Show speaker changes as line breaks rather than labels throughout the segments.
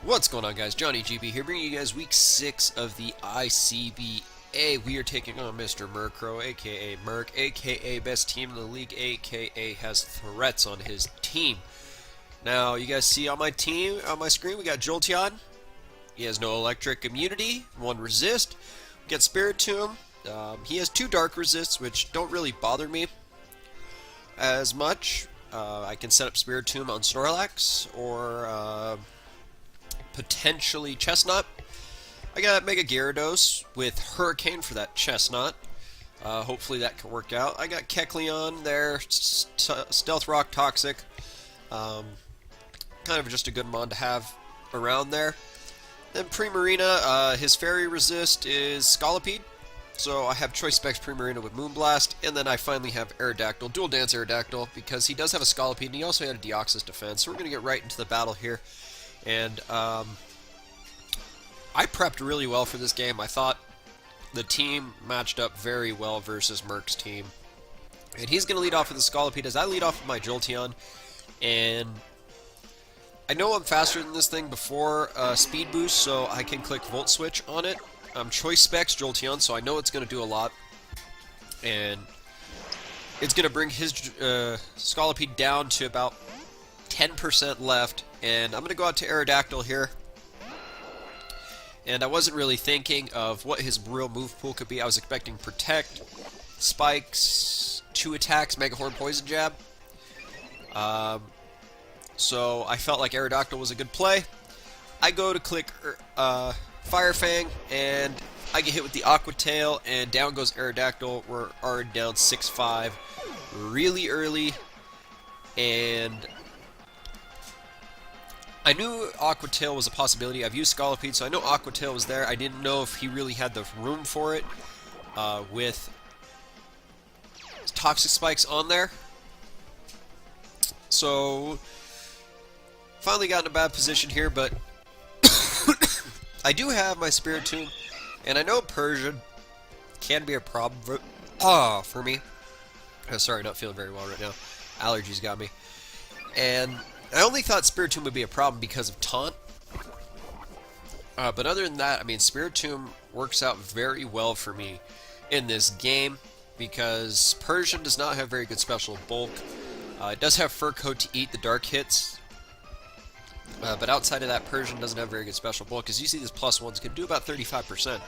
What's going on, guys? Johnny GB here, bringing you guys week 6 of the ICBA. We are taking on Mr. Murkrow, aka Merc, aka best team in the league, aka has threats on his team. Now, you guys see on my team, on my screen, we got Jolteon. He has no electric immunity, 1 resist. We got Spiritomb. He has 2 dark resists, which don't really bother me as much. I can set up Spiritomb on Snorlax, or potentially Chestnut. I got Mega Gyarados with Hurricane for that Chestnut. Hopefully that can work out. I got Kecleon there, Stealth Rock Toxic. Kind of just a good mon to have around there. Then Primarina, his Fairy Resist is Scolipede. So I have Choice Specs Primarina with Moonblast, and then I finally have Aerodactyl, Dual Dance Aerodactyl, because he does have a Scolipede, and he also had a Deoxys defense. So we're going to get right into the battle here. And I prepped really well for this game. I thought the team matched up very well versus Merc's team. And he's going to lead off with the Scolipede as I lead off with my Jolteon. And I know I'm faster than this thing before Speed Boost, so I can click Volt Switch on it. I'm Choice Specs Jolteon, so I know it's going to do a lot. And it's going to bring his Scolipede down to about 10% left. And I'm going to go out to Aerodactyl here. And I wasn't really thinking of what his real move pool could be. I was expecting Protect, Spikes, 2 attacks, Mega Horn, Poison Jab. So I felt like Aerodactyl was a good play. I go to click Fire Fang, and I get hit with the Aqua Tail, and down goes Aerodactyl. We're already down 6-5 really early, and I knew Aqua Tail was a possibility. I've used Scolipede, so I know Aqua Tail was there. I didn't know if he really had the room for it with Toxic Spikes on there. So, finally got in a bad position here, but I do have my Spiritomb, and I know Persian can be a problem for me. Oh, sorry, not feeling very well right now. Allergies got me. And I only thought Spiritomb would be a problem because of Taunt. But other than that, I mean, Spiritomb works out very well for me in this game because Persian does not have very good special bulk. It does have Fur Coat to eat the dark hits. But outside of that, Persian doesn't have very good special bulk. As you see, this +1s can do about 35%.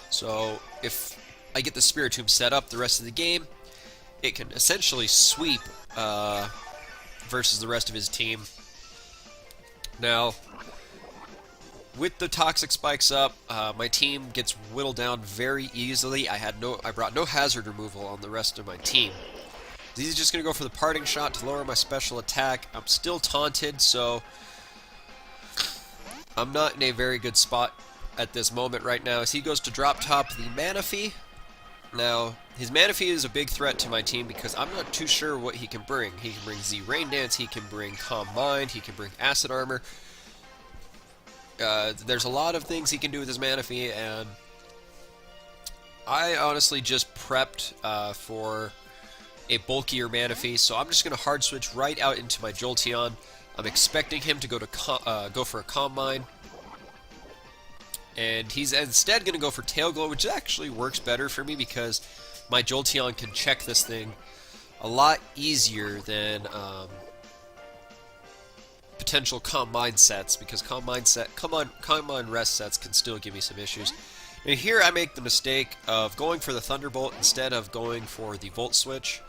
So if I get the Spiritomb set up the rest of the game, it can essentially sweep versus the rest of his team. Now, with the Toxic Spikes up, my team gets whittled down very easily. I brought no hazard removal on the rest of my team. He's just going to go for the Parting Shot to lower my special attack. I'm still taunted, so I'm not in a very good spot at this moment right now. As he goes to drop top the Manaphy. Now, his Manaphy is a big threat to my team because I'm not too sure what he can bring. He can bring Z Rain Dance, he can bring Calm Mind, he can bring Acid Armor. There's a lot of things he can do with his Manaphy, and I honestly just prepped for a bulkier Manaphy, so I'm just going to hard switch right out into my Jolteon. I'm expecting him to go for a Calm Mind. And he's instead going to go for Tail Glow, which actually works better for me because my Jolteon can check this thing a lot easier than potential Calm Mind sets, because Calm Mind Rest sets can still give me some issues. And here I make the mistake of going for the Thunderbolt instead of going for the Volt Switch.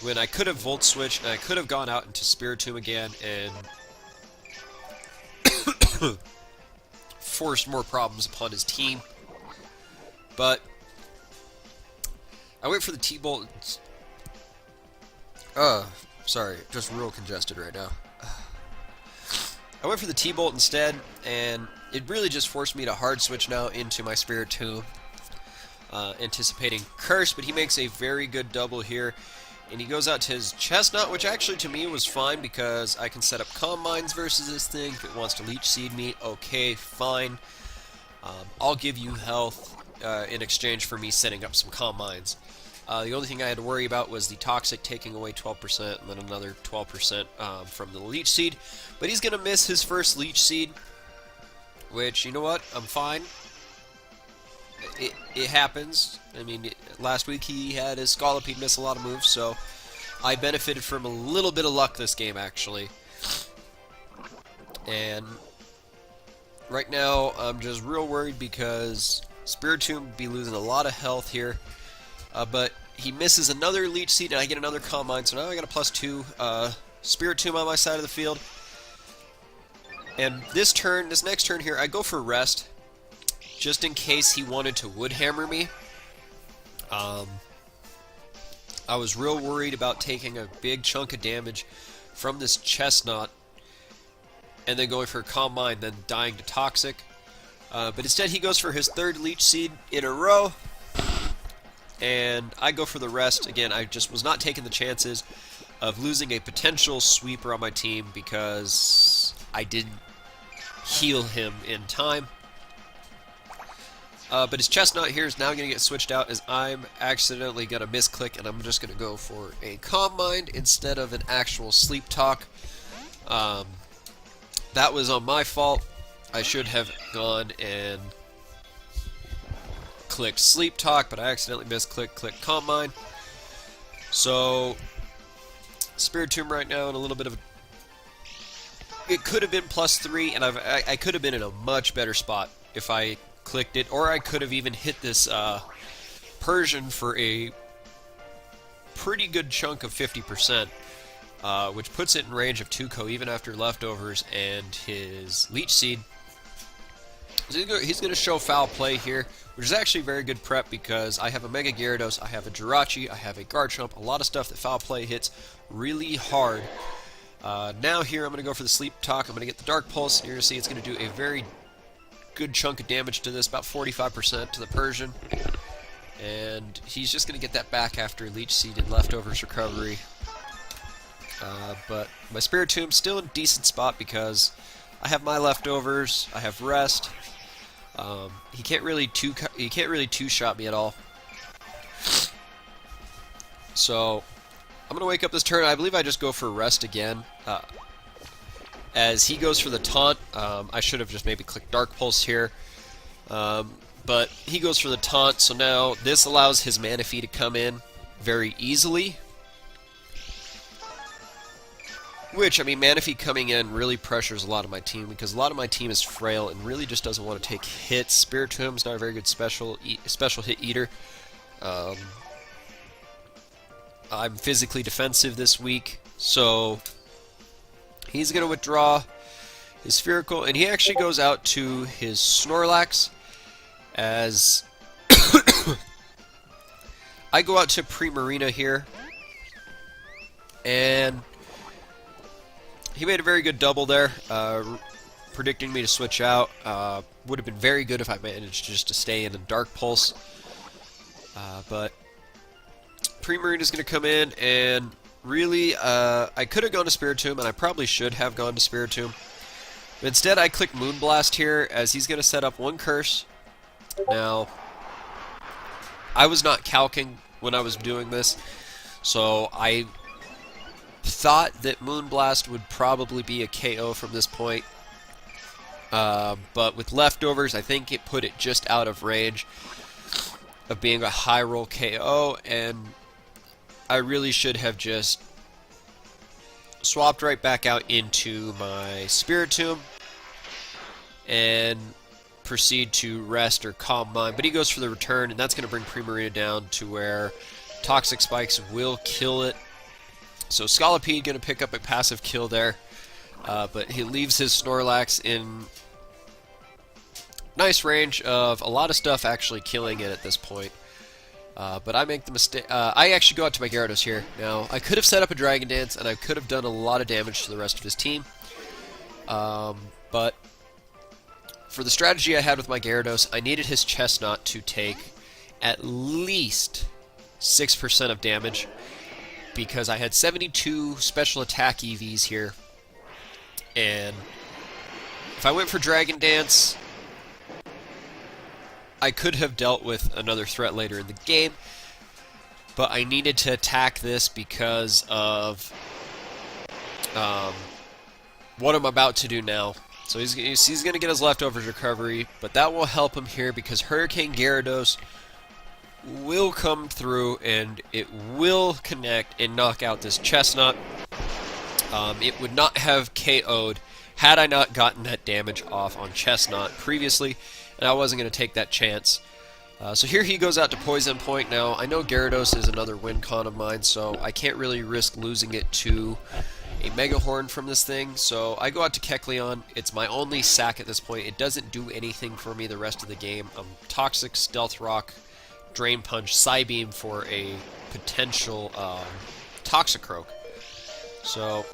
When I could have Volt Switched and I could have gone out into Spiritomb again and forced more problems upon his team. But I wait for the T-Bolt. Sorry, just real congested right now. I went for the T-Bolt instead, and it really just forced me to hard switch now into my Spiritomb, anticipating Curse, but he makes a very good double here. And he goes out to his Chestnut, which actually to me was fine because I can set up Calm Minds versus this thing. If it wants to Leech Seed me, okay, fine. I'll give you health in exchange for me setting up some Calm Minds. The only thing I had to worry about was the Toxic taking away 12% and then another 12% from the Leech Seed. But he's going to miss his first Leech Seed, which, you know what, I'm fine. It happens. I mean, last week he had his Scolipede miss a lot of moves, so I benefited from a little bit of luck this game, actually. And right now, I'm just real worried because Spiritomb be losing a lot of health here. But he misses another Leech Seed, and I get another Calm Mind, so now I got a +2 Spiritomb on my side of the field. And this next turn here, I go for Rest, just in case he wanted to Wood Hammer me. I was real worried about taking a big chunk of damage from this Chestnut, and then going for a Calm Mind, then dying to Toxic. But instead he goes for his third Leech Seed in a row, and I go for the Rest. Again, I just was not taking the chances of losing a potential sweeper on my team because I didn't heal him in time. But his Chestnut here is now going to get switched out as I'm accidentally going to misclick, and I'm just going to go for a Calm Mind instead of an actual Sleep Talk. That was on my fault. I should have gone and clicked Sleep Talk, but I accidentally misclicked, click Calm Mind. So, Spiritomb right now in a little bit of it could have been +3, and I could have been in a much better spot if I clicked it, or I could have even hit this Persian for a pretty good chunk of 50%, which puts it in range of 2-ko even after leftovers and his Leech Seed. So he's going to show Foul Play here, which is actually very good prep because I have a Mega Gyarados, I have a Jirachi, I have a Garchomp, a lot of stuff that Foul Play hits really hard. Now here I'm going to go for the Sleep Talk. I'm going to get the Dark Pulse, and you're going to see it's going to do a very good chunk of damage to this, about 45% to the Persian. And he's just going to get that back after Leech Seed and Leftovers recovery. But my Spiritomb's still in a decent spot because I have my Leftovers, I have Rest. He can't really two-shot me at all. So I'm gonna wake up this turn. I believe I just go for Rest again. As he goes for the taunt, I should have just maybe clicked Dark Pulse here. But he goes for the taunt, so now this allows his Manaphy to come in very easily. Which, I mean, Manaphy coming in really pressures a lot of my team because a lot of my team is frail and really just doesn't want to take hits. Spiritomb's not a very good special hit eater. I'm physically defensive this week, so he's going to withdraw his Spherical, and he actually goes out to his Snorlax as I go out to Primarina here, and he made a very good double there, predicting me to switch out. Would have been very good if I managed just to stay in a Dark Pulse. But Primarina is going to come in, and really, I could have gone to Spiritomb, and I probably should have gone to Spiritomb. But instead, I click Moonblast here, as he's going to set up one Curse. Now, I was not calcing when I was doing this, so I thought that Moonblast would probably be a KO from this point, but with Leftovers, I think it put it just out of range of being a high roll KO, and I really should have just swapped right back out into my Spiritomb and proceed to Rest or Calm Mind, but he goes for the return, and that's going to bring Primarina down to where Toxic Spikes will kill it. So Scolipede going to pick up a passive kill there, but he leaves his Snorlax in nice range of a lot of stuff actually killing it at this point. But I make the mistake. I actually go out to my Gyarados here. Now, I could have set up a Dragon Dance, and I could have done a lot of damage to the rest of his team. But for the strategy I had with my Gyarados, I needed his Chestnut to take at least 6% of damage, because I had 72 special attack EVs here, and if I went for Dragon Dance, I could have dealt with another threat later in the game, but I needed to attack this because of what I'm about to do now. So he's going to get his leftovers recovery, but that will help him here because Hurricane Gyarados will come through and it will connect and knock out this Chestnut. It would not have KO'd had I not gotten that damage off on Chestnut previously, and I wasn't going to take that chance. So here he goes out to Poison Point now. I know Gyarados is another win con of mine, so I can't really risk losing it to a Mega Horn from this thing. So I go out to Kecleon. It's my only sack at this point. It doesn't do anything for me the rest of the game. Toxic, Stealth Rock, Drain Punch, Psybeam for a potential Toxicroak. So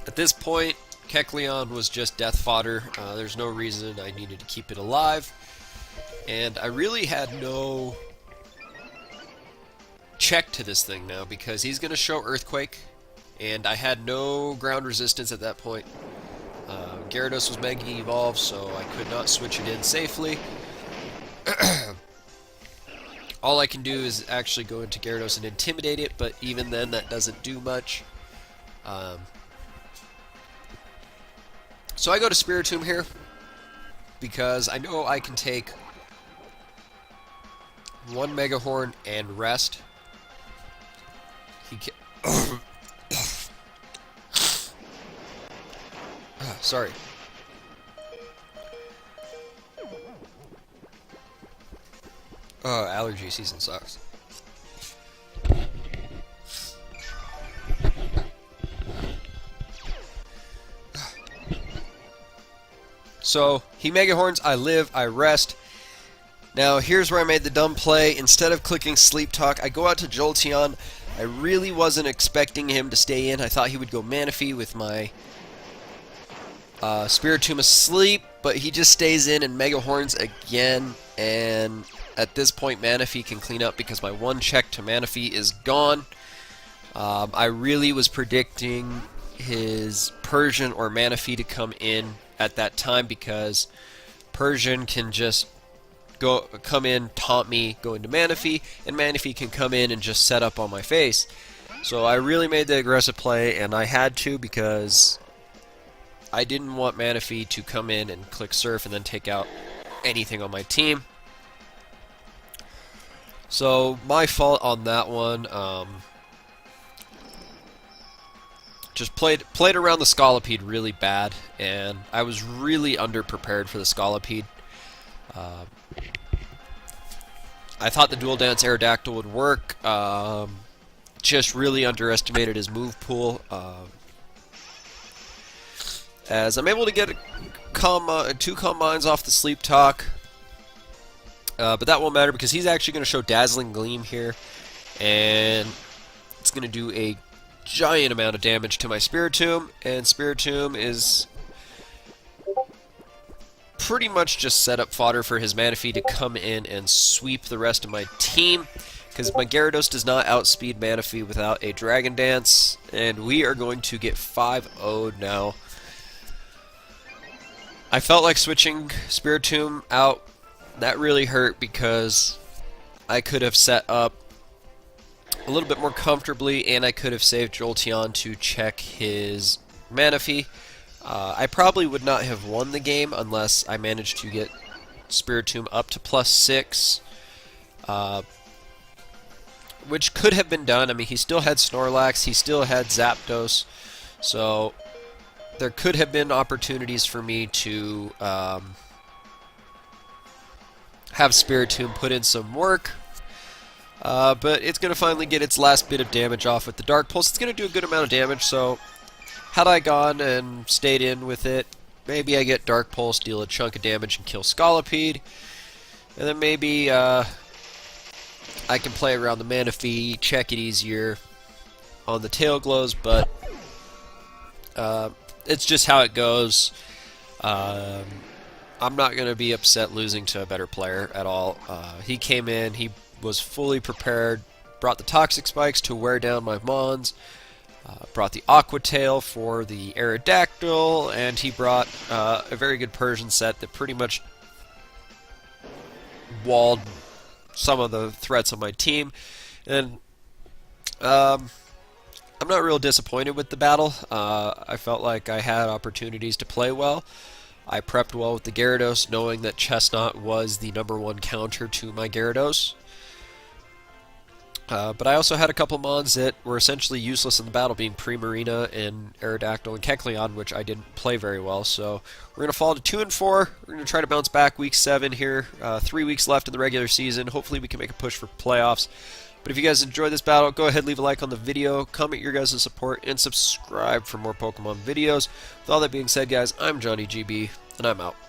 at this point, Kecleon was just death fodder. There's no reason I needed to keep it alive. And I really had no check to this thing now because he's going to show Earthquake, and I had no ground resistance at that point. Gyarados was Mega Evolved, so I could not switch it in safely. All I can do is actually go into Gyarados and intimidate it, but even then that doesn't do much. So I go to Spiritomb here because I know I can take one Mega Horn and rest. He can sorry. Allergy season sucks. So, he Mega Horns, I live, I rest. Now, here's where I made the dumb play. Instead of clicking Sleep Talk, I go out to Jolteon. I really wasn't expecting him to stay in. I thought he would go Manaphy with my Spiritomb asleep, but he just stays in and Mega Horns again. And at this point, Manaphy can clean up because my one check to Manaphy is gone. I really was predicting his Persian or Manaphy to come in at that time because Persian can just come in, taunt me, go into Manaphy, and Manaphy can come in and just set up on my face. So I really made the aggressive play, and I had to because I didn't want Manaphy to come in and click Surf and then take out anything on my team. So my fault on that one. Just played around the Scolipede really bad, and I was really underprepared for the Scolipede. I thought the Dual Dance Aerodactyl would work. Just really underestimated his move pool. As I'm able to get two Calm Minds off the Sleep Talk. But that won't matter because he's actually going to show Dazzling Gleam here. And it's going to do a giant amount of damage to my Spiritomb. And Spiritomb is pretty much just set up fodder for his Manaphy to come in and sweep the rest of my team. Because my Gyarados does not outspeed Manaphy without a Dragon Dance. And we are going to get 5-0'd now. I felt like switching Spiritomb out. That really hurt because I could have set up a little bit more comfortably and I could have saved Jolteon to check his Manaphy. I probably would not have won the game unless I managed to get Spiritomb up to +6. Which could have been done. I mean, he still had Snorlax, he still had Zapdos, so there could have been opportunities for me to have Spiritomb put in some work. But it's going to finally get its last bit of damage off with the Dark Pulse. It's going to do a good amount of damage, so had I gone and stayed in with it, maybe I get Dark Pulse, deal a chunk of damage, and kill Scolipede. And then maybe I can play around the Manaphy, check it easier on the Tail Glows, but it's just how it goes. I'm not going to be upset losing to a better player at all. He came in, he was fully prepared, brought the Toxic Spikes to wear down my Mons, brought the Aqua Tail for the Aerodactyl, and he brought a very good Persian set that pretty much walled some of the threats on my team. And I'm not real disappointed with the battle. I felt like I had opportunities to play well. I prepped well with the Gyarados, knowing that Chestnut was the #1 counter to my Gyarados. But I also had a couple mons that were essentially useless in the battle, being Primarina and Aerodactyl and Kecleon, which I didn't play very well. So we're going to fall to 2-4. We're going to try to bounce back week 7 here. 3 weeks left in the regular season. Hopefully we can make a push for playoffs. But if you guys enjoyed this battle, go ahead, leave a like on the video, comment your guys' support, and subscribe for more Pokemon videos. With all that being said, guys, I'm Johnny GB, and I'm out.